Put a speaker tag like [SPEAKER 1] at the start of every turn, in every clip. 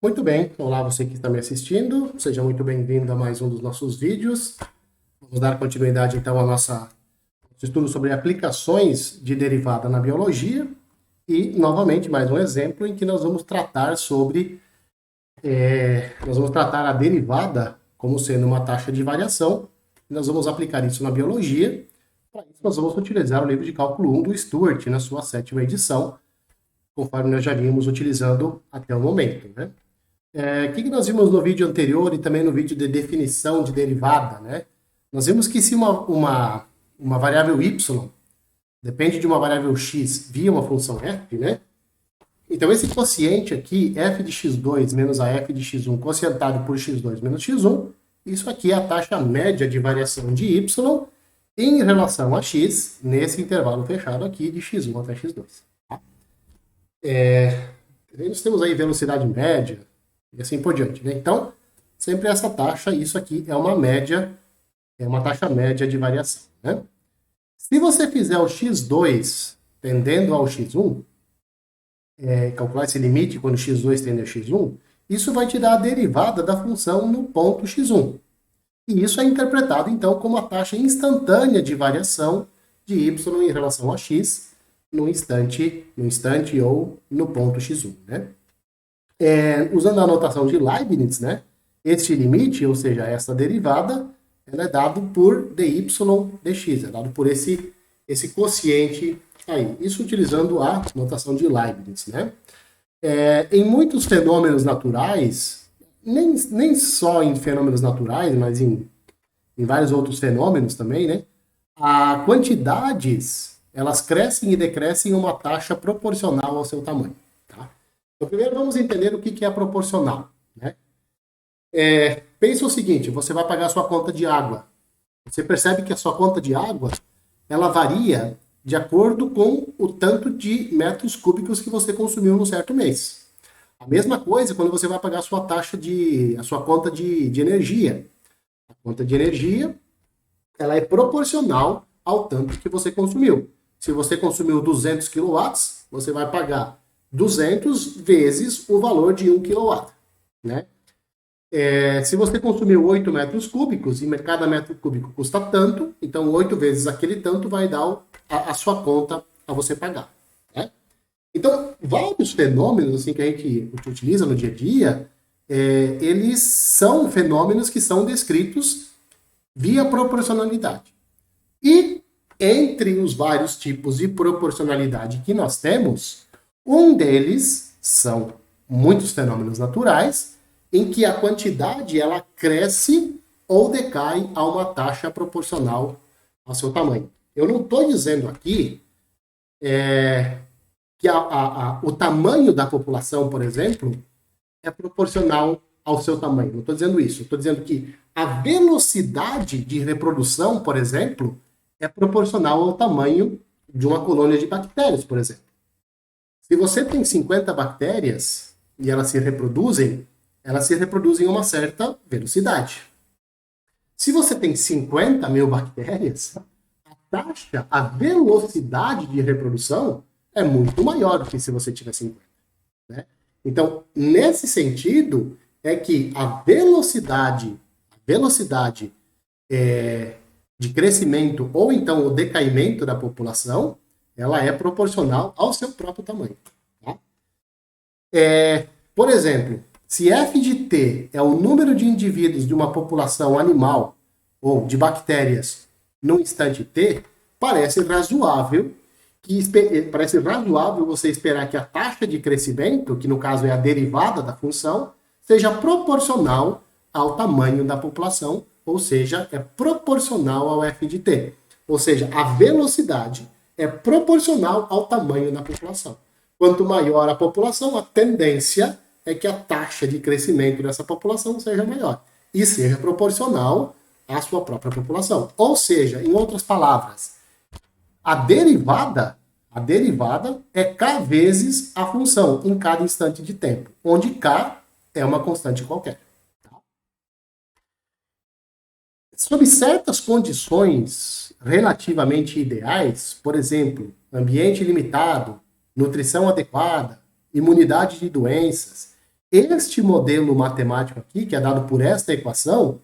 [SPEAKER 1] Muito bem, olá você que está me assistindo, seja muito bem-vindo a mais um dos nossos vídeos. Vamos dar continuidade então ao nosso estudo sobre aplicações de derivada na biologia e, novamente, mais um exemplo em que nós vamos tratar sobre, nós vamos tratar a derivada como sendo uma taxa de variação. Nós vamos aplicar isso na biologia. Para isso, nós vamos utilizar o livro de cálculo 1 do Stewart, na sua 7ª edição, conforme nós já vimos utilizando até o momento, né? O que nós vimos no vídeo anterior e também no vídeo de definição de derivada, né? Nós vimos que se uma variável y depende de uma variável x via uma função f, né? Então esse quociente aqui, f de x2 menos a f de x1 quocientado por x2 menos x1, isso aqui é a taxa média de variação de y em relação a x nesse intervalo fechado aqui de x1 até x2. Tá? Nós temos aí velocidade média, e assim por diante, né? Então, sempre essa taxa, isso aqui é uma média, é uma taxa média de variação, né? Se você fizer o x2 tendendo ao x1, calcular esse limite quando x2 tende a x1, isso vai te dar a derivada da função no ponto x1. E isso é interpretado, então, como a taxa instantânea de variação de y em relação a x no instante ou no ponto x1, né? Usando a notação de Leibniz, né, este limite, ou seja, essa derivada, ela é dado por dy dx, é dado por esse quociente aí. Isso utilizando a notação de Leibniz, né? Em muitos fenômenos naturais, nem só em fenômenos naturais, mas em vários outros fenômenos também, né, as quantidades, elas crescem e decrescem em uma taxa proporcional ao seu tamanho. Então, primeiro vamos entender o que é proporcional, né? Pensa o seguinte, você vai pagar a sua conta de água. Você percebe que a sua conta de água, ela varia de acordo com o tanto de metros cúbicos que você consumiu no certo mês. A mesma coisa quando você vai pagar a sua conta de energia. A conta de energia, ela é proporcional ao tanto que você consumiu. Se você consumiu 200 kW, você vai pagar 200 vezes o valor de 1 kW, né? Se você consumiu 8 metros cúbicos e cada metro cúbico custa tanto, então 8 vezes aquele tanto vai dar a sua conta a você pagar, né? Então, vários fenômenos assim, que a gente utiliza no dia a dia, eles são fenômenos que são descritos via proporcionalidade. E entre os vários tipos de proporcionalidade que nós temos, um deles são muitos fenômenos naturais, em que a quantidade ela cresce ou decai a uma taxa proporcional ao seu tamanho. Eu não estou dizendo aqui que o tamanho da população, por exemplo, é proporcional ao seu tamanho. Não estou dizendo isso. Estou dizendo que a velocidade de reprodução, por exemplo, é proporcional ao tamanho de uma colônia de bactérias, por exemplo. Se você tem 50 bactérias e elas se reproduzem a uma certa velocidade. Se você tem 50 mil bactérias, a velocidade de reprodução é muito maior do que se você tiver 50. Né? Então, nesse sentido, é que a velocidade de crescimento ou então o decaimento da população, ela é proporcional ao seu próprio tamanho. Tá? Por exemplo, se f de t é o número de indivíduos de uma população animal ou de bactérias no instante t, parece razoável você esperar que a taxa de crescimento, que no caso é a derivada da função, seja proporcional ao tamanho da população, ou seja, é proporcional ao f de t. Ou seja, a velocidade é proporcional ao tamanho da população. Quanto maior a população, a tendência é que a taxa de crescimento dessa população seja maior e seja proporcional à sua própria população. Ou seja, em outras palavras, a derivada é k vezes a função em cada instante de tempo, onde k é uma constante qualquer. Tá? Sob certas condições relativamente ideais, por exemplo, ambiente limitado, nutrição adequada, imunidade de doenças, este modelo matemático aqui, que é dado por esta equação,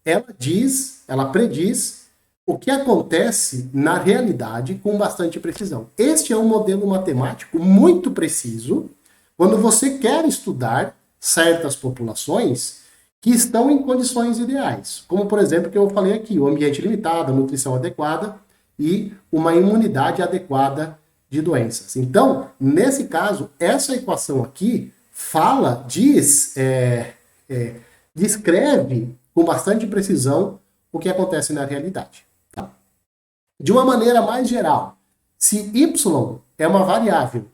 [SPEAKER 1] ela prediz o que acontece na realidade com bastante precisão. Este é um modelo matemático muito preciso quando você quer estudar certas populações que estão em condições ideais, como, por exemplo, que eu falei aqui, o ambiente limitado, a nutrição adequada e uma imunidade adequada de doenças. Então, nesse caso, essa equação aqui descreve com bastante precisão o que acontece na realidade. Tá? De uma maneira mais geral, se y é uma variável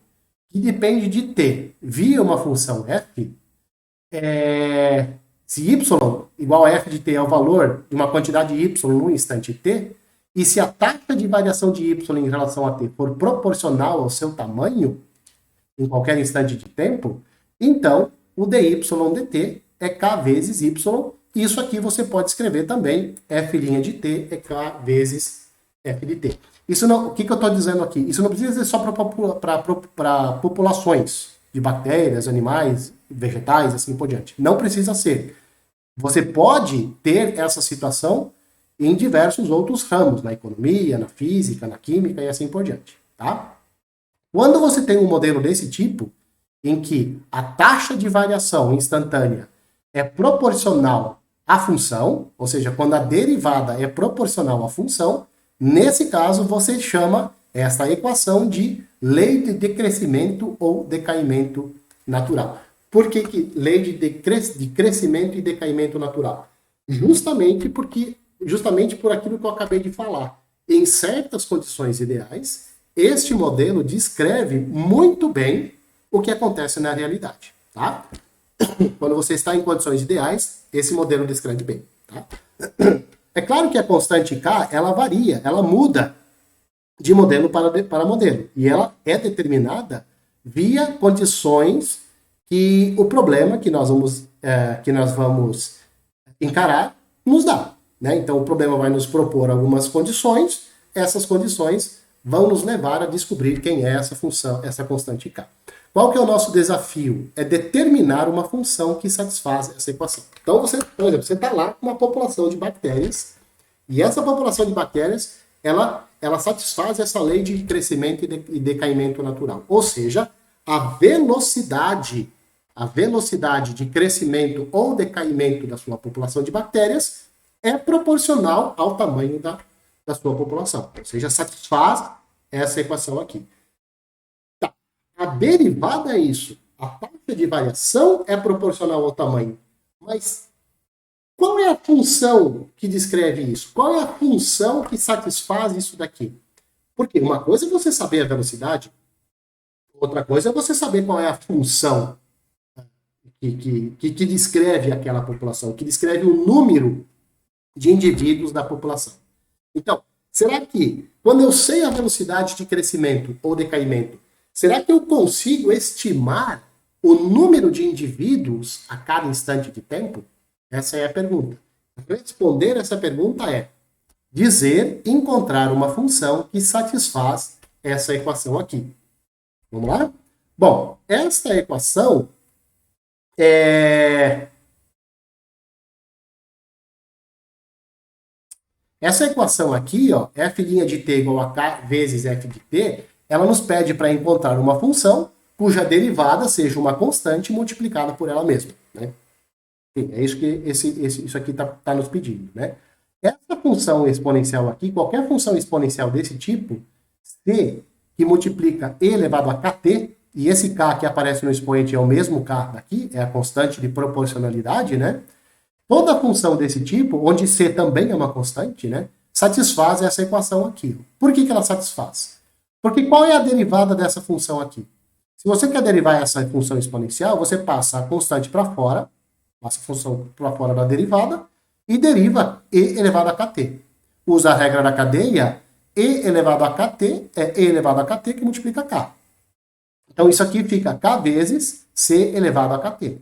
[SPEAKER 1] que depende de t via uma função f, se y igual a f de t é o valor de uma quantidade y no instante t, e se a taxa de variação de y em relação a t for proporcional ao seu tamanho, em qualquer instante de tempo, então o dy dt é k vezes y. Isso aqui você pode escrever também, f' de t é k vezes f de t. Isso não, o que eu estou dizendo aqui? Isso não precisa ser só para populações de bactérias, animais, vegetais, assim por diante. Não precisa ser. Você pode ter essa situação em diversos outros ramos, na economia, na física, na química e assim por diante. Tá? Quando você tem um modelo desse tipo, em que a taxa de variação instantânea é proporcional à função, ou seja, quando a derivada é proporcional à função, nesse caso você chama essa equação de lei de decrescimento ou decaimento natural. Por que lei de crescimento e decaimento natural? Justamente por aquilo que eu acabei de falar. Em certas condições ideais, este modelo descreve muito bem o que acontece na realidade. Tá? Quando você está em condições ideais, esse modelo descreve bem. Tá? É claro que a constante K, ela varia, ela muda de modelo para modelo. E ela é determinada via condições que o problema que nós vamos encarar nos dá. Né? Então, o problema vai nos propor algumas condições, essas condições vão nos levar a descobrir quem é essa função, essa constante K. Qual que é o nosso desafio? É determinar uma função que satisfaz essa equação. Então, por exemplo, você está lá com uma população de bactérias, e essa população de bactérias, ela satisfaz essa lei de crescimento e decaimento natural. Ou seja, a velocidade de crescimento ou decaimento da sua população de bactérias é proporcional ao tamanho da sua população. Ou seja, satisfaz essa equação aqui. Tá. A derivada é isso. A taxa de variação é proporcional ao tamanho. Mas qual é a função que descreve isso? Qual é a função que satisfaz isso daqui? Porque uma coisa é você saber a velocidade, outra coisa é você saber qual é a função que descreve aquela população, que descreve o número de indivíduos da população. Então, será que, quando eu sei a velocidade de crescimento ou decaimento, será que eu consigo estimar o número de indivíduos a cada instante de tempo? Essa é a pergunta. Responder essa pergunta é encontrar uma função que satisfaz essa equação aqui. Vamos lá? Bom, esta equação Essa equação aqui, ó, f' de t igual a k vezes f de t, ela nos pede para encontrar uma função cuja derivada seja uma constante multiplicada por ela mesma. Né? Enfim, é isso que isso aqui está nos pedindo. Né? Essa função exponencial aqui, qualquer função exponencial desse tipo, c, que multiplica e elevado a kt, e esse k que aparece no expoente é o mesmo k daqui, é a constante de proporcionalidade, né? Toda função desse tipo, onde c também é uma constante, né, satisfaz essa equação aqui. Por que ela satisfaz? Porque qual é a derivada dessa função aqui? Se você quer derivar essa função exponencial, você passa a constante para fora, passa a função para fora da derivada, e deriva e elevado a kt. Usa a regra da cadeia, e elevado a kt é e elevado a kt que multiplica k. Então isso aqui fica k vezes c elevado a kt.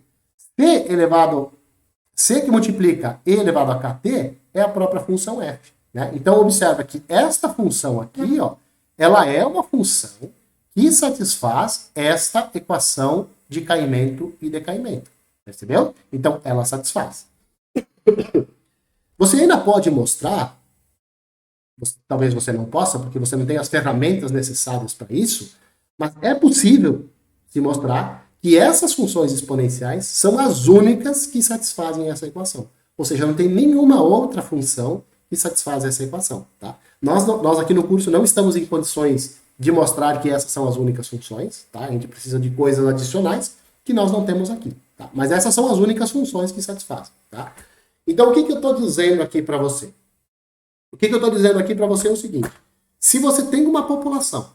[SPEAKER 1] C que multiplica e elevado a kt é a própria função f. Né? Então, observa que esta função aqui, ó, ela é uma função que satisfaz esta equação de caimento e decaimento. Percebeu? Então, ela satisfaz. Você ainda pode mostrar, talvez você não possa, porque você não tem as ferramentas necessárias para isso, mas é possível se mostrar que essas funções exponenciais são as únicas que satisfazem essa equação. Ou seja, não tem nenhuma outra função que satisfaz essa equação. Tá? Nós aqui no curso não estamos em condições de mostrar que essas são as únicas funções. Tá? A gente precisa de coisas adicionais que nós não temos aqui. Tá? Mas essas são as únicas funções que satisfazem. Tá? Então, o que eu estou dizendo aqui para você? O que eu estou dizendo aqui para você é o seguinte. Se você tem uma população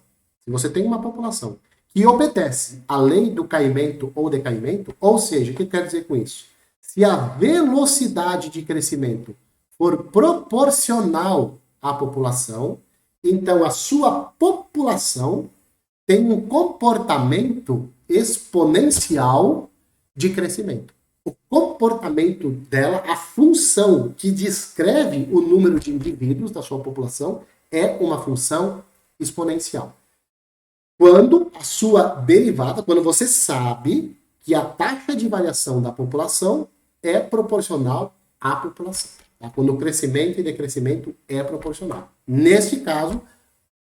[SPEAKER 1] que obedece à lei do caimento ou decaimento, ou seja, o que quer dizer com isso? Se a velocidade de crescimento for proporcional à população, então a sua população tem um comportamento exponencial de crescimento. O comportamento dela, a função que descreve o número de indivíduos da sua população é uma função exponencial. Quando a sua derivada, quando você sabe que a taxa de variação da população é proporcional à população. Tá? Quando o crescimento e decrescimento é proporcional. Neste caso,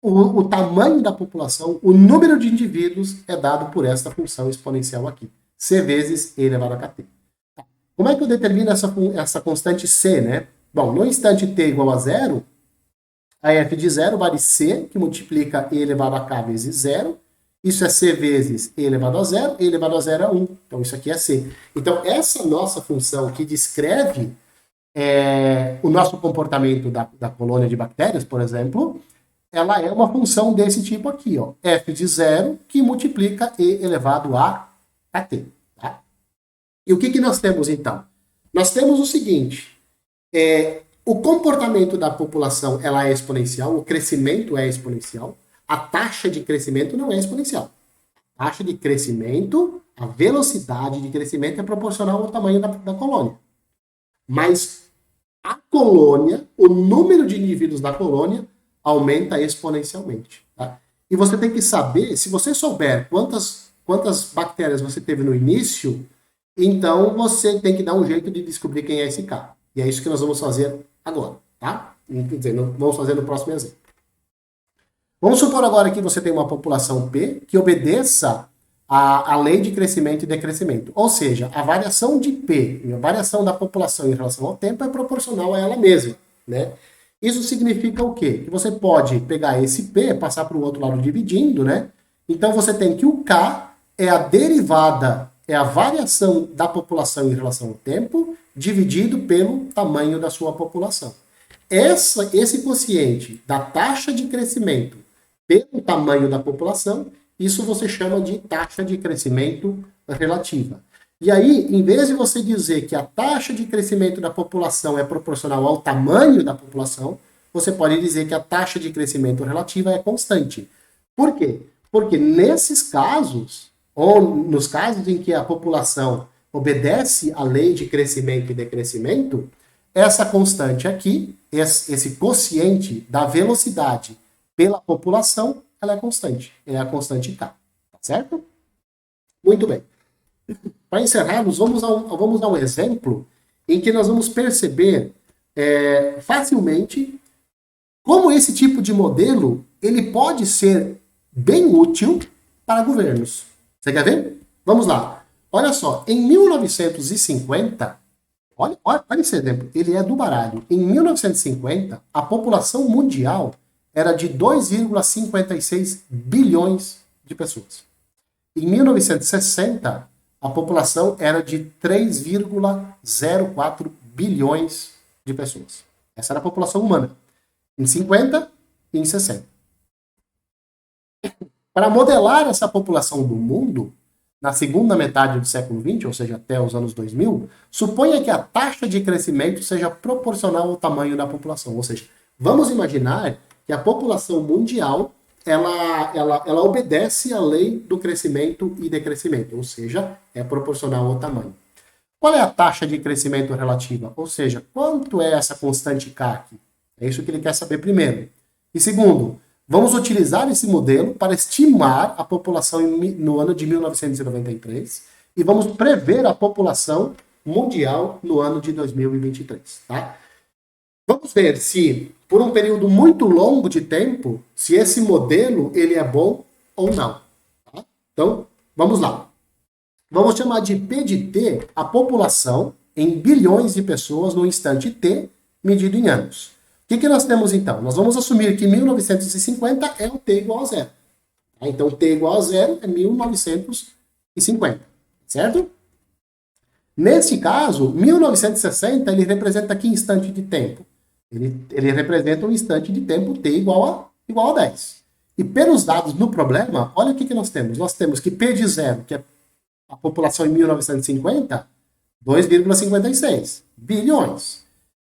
[SPEAKER 1] o tamanho da população, o número de indivíduos é dado por esta função exponencial aqui. C vezes E elevado a kt. Como é que eu determino essa constante C, né? Bom, no instante t igual a zero, a f de zero vale c, que multiplica e elevado a k vezes zero. Isso é c vezes e elevado a zero, e elevado a zero é 1. Então, isso aqui é c. Então, essa nossa função que descreve o nosso comportamento da colônia de bactérias, por exemplo, ela é uma função desse tipo aqui, ó, f de zero, que multiplica e elevado a kt. Tá? E o que nós temos, então? Nós temos o seguinte, o comportamento da população ela é exponencial, o crescimento é exponencial, a taxa de crescimento não é exponencial. A taxa de crescimento, a velocidade de crescimento é proporcional ao tamanho da colônia. Mas a colônia, o número de indivíduos da colônia, aumenta exponencialmente. Tá? E você tem que saber, se você souber quantas bactérias você teve no início, então você tem que dar um jeito de descobrir quem é esse cara. E é isso que nós vamos fazer agora, tá? Quer dizer, vamos fazer no próximo exemplo. Vamos supor agora que você tem uma população P que obedeça à lei de crescimento e decrescimento. Ou seja, a variação de P, a variação da população em relação ao tempo é proporcional a ela mesma, né? Isso significa o quê? Que você pode pegar esse P, passar para o outro lado dividindo, né? Então você tem que o K é a derivada, é a variação da população em relação ao tempo, dividido pelo tamanho da sua população. Esse quociente da taxa de crescimento pelo tamanho da população, isso você chama de taxa de crescimento relativa. E aí, em vez de você dizer que a taxa de crescimento da população é proporcional ao tamanho da população, você pode dizer que a taxa de crescimento relativa é constante. Por quê? Porque nesses casos, ou nos casos em que a população obedece à lei de crescimento e decrescimento, essa constante aqui, esse quociente da velocidade pela população, ela é constante. É a constante K. Tá certo? Muito bem. Para encerrarmos, vamos dar um exemplo em que nós vamos perceber facilmente como esse tipo de modelo ele pode ser bem útil para governos. Você quer ver? Vamos lá. Olha só, em 1950, olha esse exemplo, ele é do baralho. Em 1950, a população mundial era de 2,56 bilhões de pessoas. Em 1960, a população era de 3,04 bilhões de pessoas. Essa era a população humana. Em 50 e em 60. Para modelar essa população do mundo, na segunda metade do século XX, ou seja, até os anos 2000, suponha que a taxa de crescimento seja proporcional ao tamanho da população. Ou seja, vamos imaginar que a população mundial ela obedece à lei do crescimento e decrescimento, ou seja, é proporcional ao tamanho. Qual é a taxa de crescimento relativa? Ou seja, quanto é essa constante K aqui? É isso que ele quer saber primeiro. E segundo, vamos utilizar esse modelo para estimar a população no ano de 1993 e vamos prever a população mundial no ano de 2023, tá? Vamos ver se, por um período muito longo de tempo, se esse modelo ele é bom ou não. Tá? Então, vamos lá. Vamos chamar de P de T a população em bilhões de pessoas no instante T, medido em anos. O que nós temos então? Nós vamos assumir que 1950 é o T igual a zero. Tá? Então, T igual a zero é 1950, certo? Nesse caso, 1960 ele representa que instante de tempo? Ele representa um instante de tempo T igual a 10. E pelos dados no problema, olha o que nós temos. Nós temos que P de zero, que é a população em 1950, 2,56 bilhões.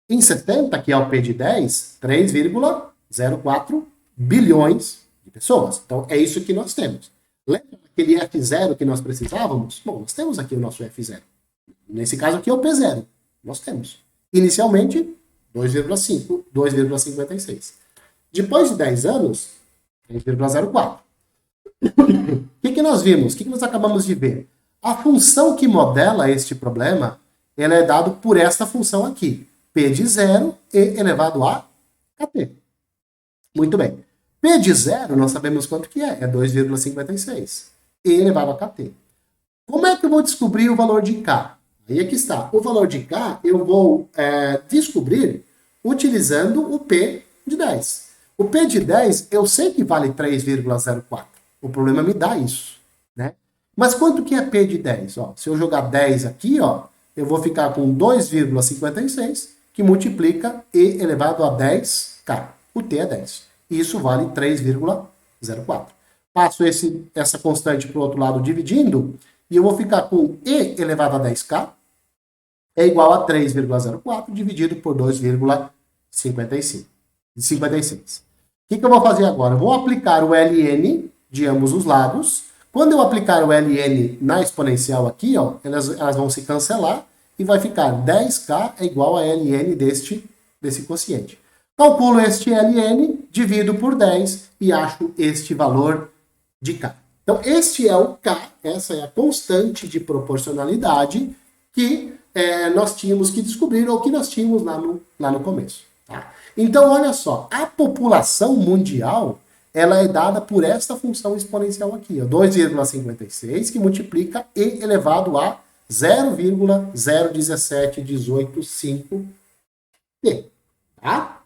[SPEAKER 1] Em 70, que é o P de 10, 3,04 bilhões de pessoas. Então, é isso que nós temos. Lembra aquele F0 que nós precisávamos? Bom, nós temos aqui o nosso F0. Nesse caso aqui é o P0. Nós temos. Inicialmente, 2,5, 2,56. Depois de 10 anos, 3,04. O que nós vimos? O que nós acabamos de ver? A função que modela este problema, ela é dada por esta função aqui. P de 0 e elevado a kt. Muito bem. P de 0, nós sabemos quanto que é. É 2,56. E elevado a kt. Como é que eu vou descobrir o valor de K? Aí aqui está. O valor de K eu vou descobrir utilizando o P de 10. O P de 10 eu sei que vale 3,04. O problema me dá isso, né? Mas quanto que é P de 10? Ó, se eu jogar 10 aqui, ó, eu vou ficar com 2,56, que multiplica E elevado a 10K. O T é 10. Isso vale 3,04. Passo essa constante para o outro lado dividindo, e eu vou ficar com E elevado a 10K é igual a 3,04 dividido por 2,56. O que eu vou fazer agora? Eu vou aplicar o ln de ambos os lados. Quando eu aplicar o ln na exponencial aqui, ó, elas vão se cancelar e vai ficar 10K é igual a ln desse quociente. Calculo este ln, divido por 10 e acho este valor de K. Então, este é o K, essa é a constante de proporcionalidade que nós tínhamos que descobrir ou que nós tínhamos lá no começo. Tá? Então, olha só, a população mundial ela é dada por esta função exponencial aqui, 2,56, que multiplica E elevado a 0,017185 T. Tá?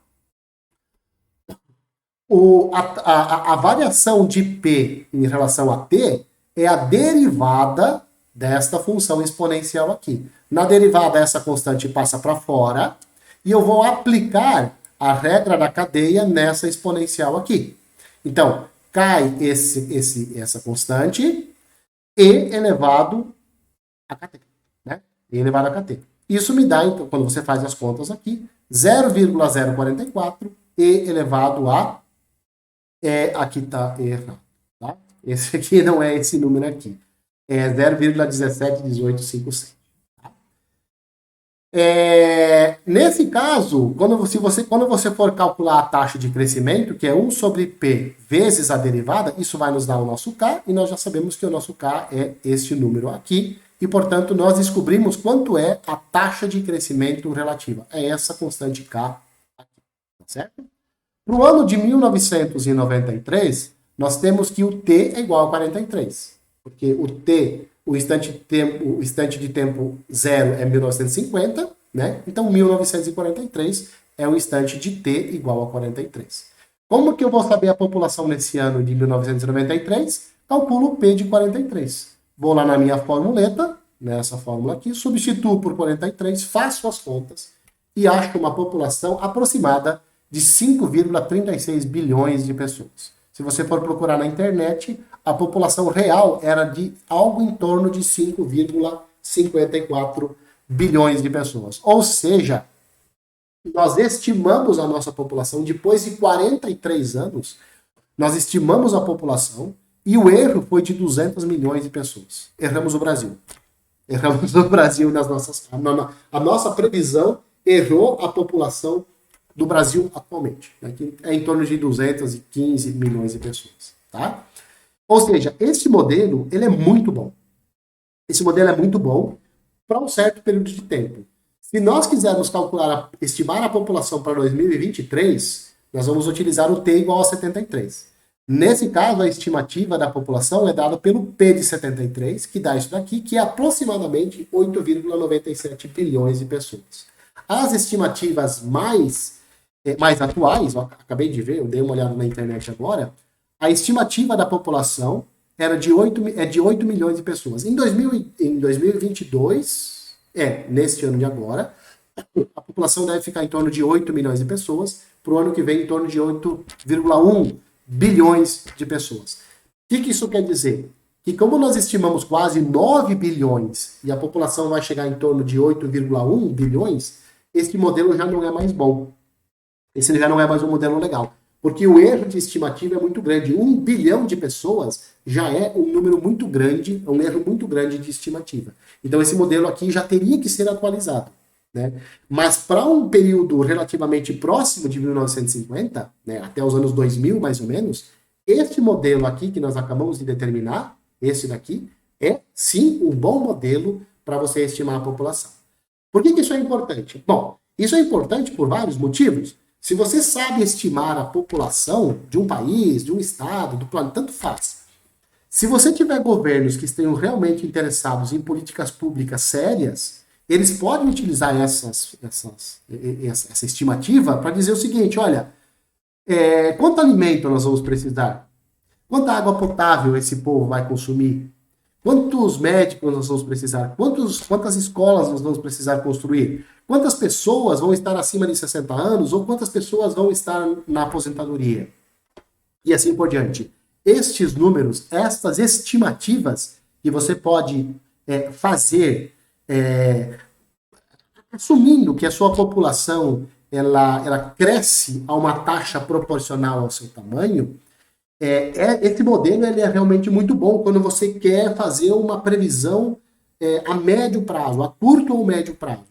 [SPEAKER 1] A variação de P em relação a T é a derivada desta função exponencial aqui. Na derivada, essa constante passa para fora e eu vou aplicar a regra da cadeia nessa exponencial aqui. Então, cai essa constante E elevado a kt. Né? E elevado a kt. Isso me dá, então, quando você faz as contas aqui, 0,044 E elevado a... aqui está errado. Tá? Esse aqui não é esse número aqui. É 0,171856. Nesse caso, quando você for calcular a taxa de crescimento, que é 1 sobre P vezes a derivada, isso vai nos dar o nosso K, e nós já sabemos que o nosso K é este número aqui, e, portanto, nós descobrimos quanto é a taxa de crescimento relativa. É essa constante K aqui, tá certo? Para o ano de 1993, nós temos que o T é igual a 43, porque o instante de tempo zero é 1950, né? Então 1943 é o instante de T igual a 43. Como que eu vou saber a população nesse ano de 1993? Calculo o P de 43. Vou lá na minha formuleta, nessa fórmula aqui, substituo por 43, faço as contas e acho uma população aproximada de 5,36 bilhões de pessoas. Se você for procurar na internet, a população real era de algo em torno de 5,54 bilhões de pessoas. Ou seja, nós estimamos a nossa população, depois de 43 anos, nós estimamos a população e o erro foi de 200 milhões de pessoas. Erramos o Brasil. Erramos o Brasil nas nossas... A nossa previsão errou a população do Brasil atualmente, né, que é em torno de 215 milhões de pessoas, tá? Ou seja, esse modelo, ele é muito bom. Esse modelo é muito bom para um certo período de tempo. Se nós quisermos calcular, estimar a população para 2023, nós vamos utilizar o T igual a 73. Nesse caso, a estimativa da população é dada pelo P de 73, que dá isso daqui, que é aproximadamente 8,97 bilhões de pessoas. As estimativas mais atuais, ó, acabei de ver, eu dei uma olhada na internet agora, a estimativa da população era de 8 milhões de pessoas. Em 2022, neste ano de agora, a população deve ficar em torno de 8 milhões de pessoas, para o ano que vem em torno de 8,1 bilhões de pessoas. O que isso quer dizer? Que como nós estimamos quase 9 bilhões e a população vai chegar em torno de 8,1 bilhões, este modelo já não é mais bom. Esse já não é mais um modelo legal. Porque o erro de estimativa é muito grande. 1 bilhão de pessoas já é um número muito grande, um erro muito grande de estimativa. Então esse modelo aqui já teria que ser atualizado. Né? Mas para um período relativamente próximo de 1950, né, até os anos 2000 mais ou menos, este modelo aqui que nós acabamos de determinar, esse daqui, é sim um bom modelo para você estimar a população. Por que isso é importante? Bom, isso é importante por vários motivos. Se você sabe estimar a população de um país, de um estado, do planeta, tanto faz. Se você tiver governos que estejam realmente interessados em políticas públicas sérias, eles podem utilizar essa estimativa para dizer o seguinte, olha, quanto alimento nós vamos precisar? Quanta água potável esse povo vai consumir? Quantos médicos nós vamos precisar? Quantas escolas nós vamos precisar construir? Quantas pessoas vão estar acima de 60 anos ou quantas pessoas vão estar na aposentadoria? E assim por diante. Estes números, estas estimativas que você pode fazer, assumindo que a sua população ela cresce a uma taxa proporcional ao seu tamanho, esse modelo ele é realmente muito bom quando você quer fazer uma previsão a médio prazo, a curto ou médio prazo.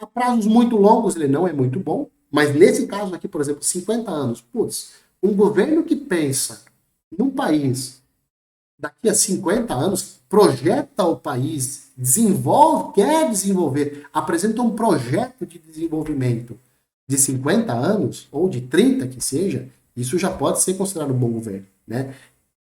[SPEAKER 1] A prazos muito longos ele não é muito bom, mas nesse caso aqui, por exemplo, 50 anos, putz, um governo que pensa num país daqui a 50 anos, projeta o país, quer desenvolver, apresenta um projeto de desenvolvimento de 50 anos, ou de 30 que seja, isso já pode ser considerado um bom governo, né?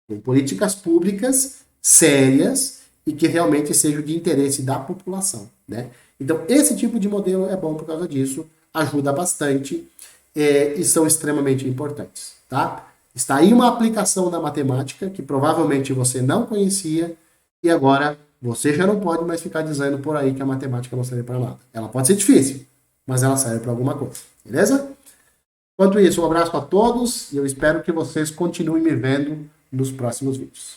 [SPEAKER 1] Com políticas públicas sérias e que realmente sejam de interesse da população, né? Então, esse tipo de modelo é bom por causa disso, ajuda bastante e são extremamente importantes, tá? Está aí uma aplicação da matemática que provavelmente você não conhecia e agora você já não pode mais ficar dizendo por aí que a matemática não serve para nada. Ela pode ser difícil, mas ela serve para alguma coisa, beleza? Enquanto isso, um abraço a todos e eu espero que vocês continuem me vendo nos próximos vídeos.